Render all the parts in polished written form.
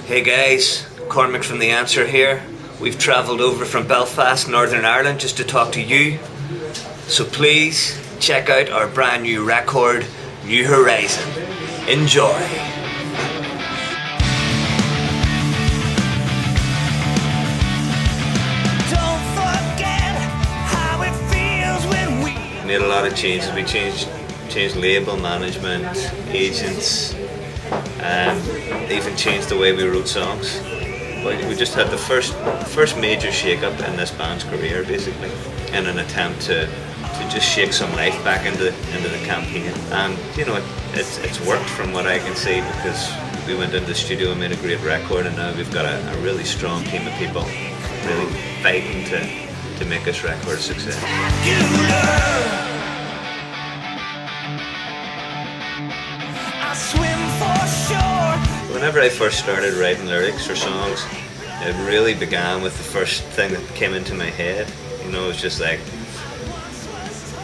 Hey guys, Cormac from The Answer here. We've travelled over from Belfast, Northern Ireland just to talk to you. So please check out our brand new record, New Horizon. Enjoy. Made a lot of changes. We changed label management, agents, even changed the way we wrote songs. But we just had the first major shake-up in this band's career, basically, in an attempt to just shake some life back into the campaign. And you know, it's worked from what I can see, because we went into the studio and made a great record, and now we've got a really strong team of people really fighting to make this record a success. Whenever I first started writing lyrics or songs, it really began with the first thing that came into my head. You know, it was just like,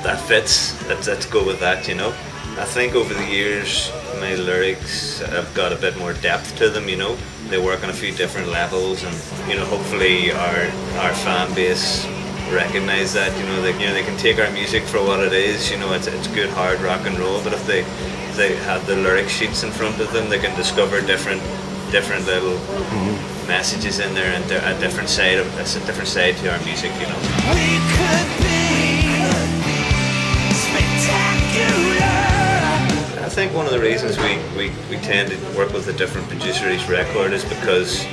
that fits, let's go with that, you know. I think over the years, my lyrics have got a bit more depth to them, you know. They work on a few different levels, and, you know, hopefully our fan base recognize that, you know, they can take our music for what it is, you know, it's good hard rock and roll, but if they have the lyric sheets in front of them, they can discover different little messages in there, and a different side to our music, you know. We could be spectacular. I think one of the reasons we tend to work with a different producer each record is because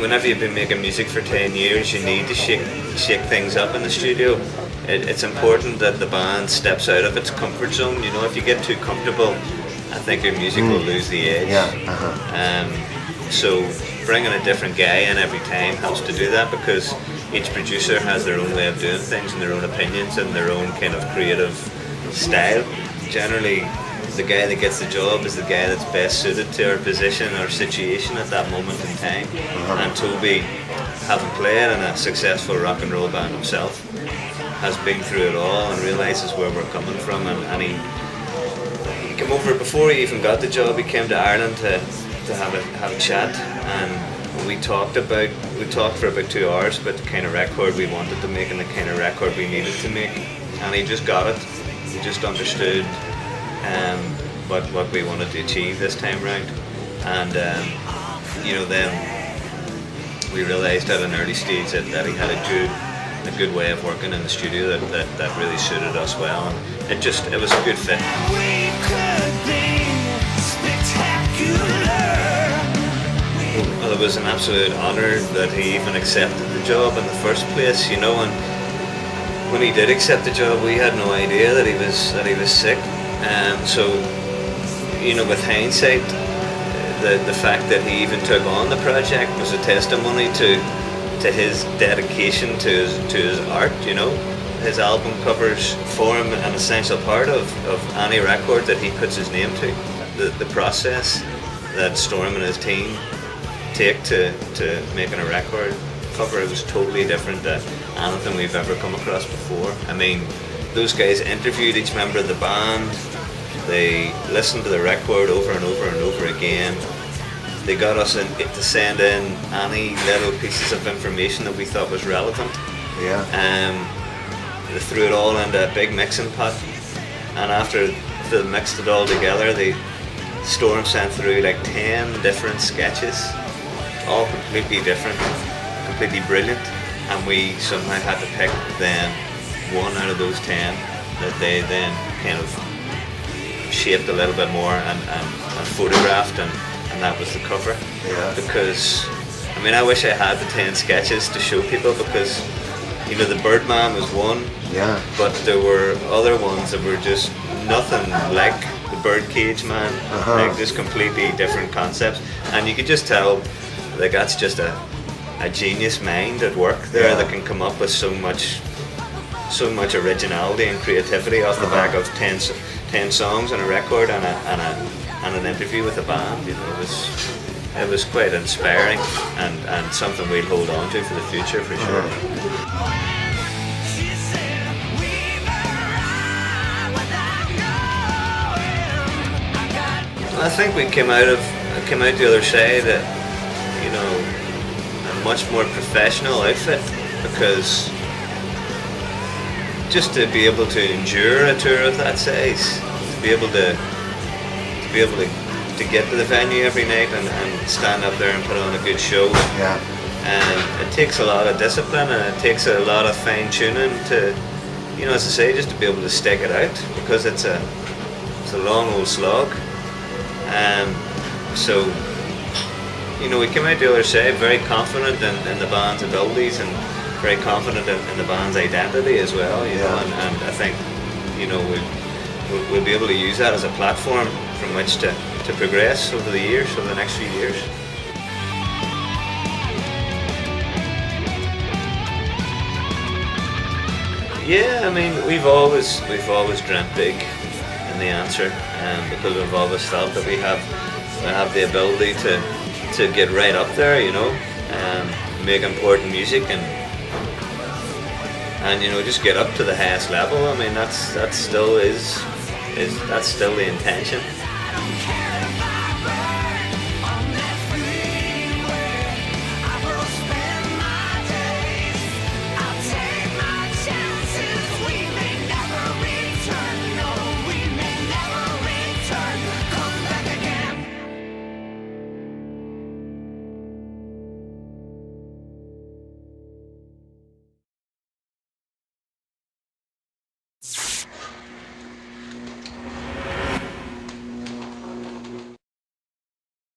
whenever you've been making music for 10 years, you need to shake things up in the studio. It's important that the band steps out of its comfort zone. You know, if you get too comfortable, I think your music will lose the edge. So bringing a different guy in every time helps to do that, because each producer has their own way of doing things and their own opinions and their own kind of creative style. Generally, the guy that gets the job is the guy that's best suited to our position or situation at that moment in time. And Toby, having played in a successful rock and roll band himself, has been through it all and realises where we're coming from, and he came over before he even got the job. He came to Ireland to have a chat, and we talked for about 2 hours about the kind of record we wanted to make and the kind of record we needed to make, and he just got it. He just understood what we wanted to achieve this time round, and you know, then we realised at an early stage that he had a good way of working in the studio that really suited us well, and it was a good fit. We could be spectacular. Well, it was an absolute honour that he even accepted the job in the first place, you know, and when he did accept the job, we had no idea that he was sick. So, you know, with hindsight, the fact that he even took on the project was a testimony to his dedication to his art, you know. His album covers form an essential part of any record that he puts his name to. The process that Storm and his team take to making a record cover was totally different than anything we've ever come across before. I mean, those guys interviewed each member of the band, they listened to the record over and over and over again. They got us to send in any little pieces of information that we thought was relevant. They threw it all into a big mixing pot, and after they mixed it all together, Storm sent through like 10 different sketches, all completely different, completely brilliant, and we somehow had to pick then one out of those 10 that they then kind of shaped a little bit more and photographed, and that was the cover. Because I mean, I wish I had the 10 sketches to show people, because, you know, the Birdman was one, but there were other ones that were just nothing like the Birdcage Man, like just completely different concepts, and you could just tell, like, that's just a genius mind at work there that can come up with so much originality and creativity off the back of 10 songs and a record and an interview with a band. You know, it was quite inspiring and something we'll hold on to for the future, for sure. I think we came out the other side you know, a much more professional outfit, because just to be able to endure a tour of that size, to be able to get to the venue every night and stand up there and put on a good show. Yeah. And it takes a lot of discipline, and it takes a lot of fine tuning to, you know, as I say, just to be able to stick it out, because it's a long old slog. So, you know, we came out the other side very confident in the band's abilities, and very confident in the band's identity as well, you know, and I think, you know, we'll be able to use that as a platform from which to progress over the next few years. Yeah, I mean, we've always dreamt big in the answer, because we've always felt that we have the ability to get right up there, you know, make important music and you know, just get up to the highest level. I mean, that's still the intention.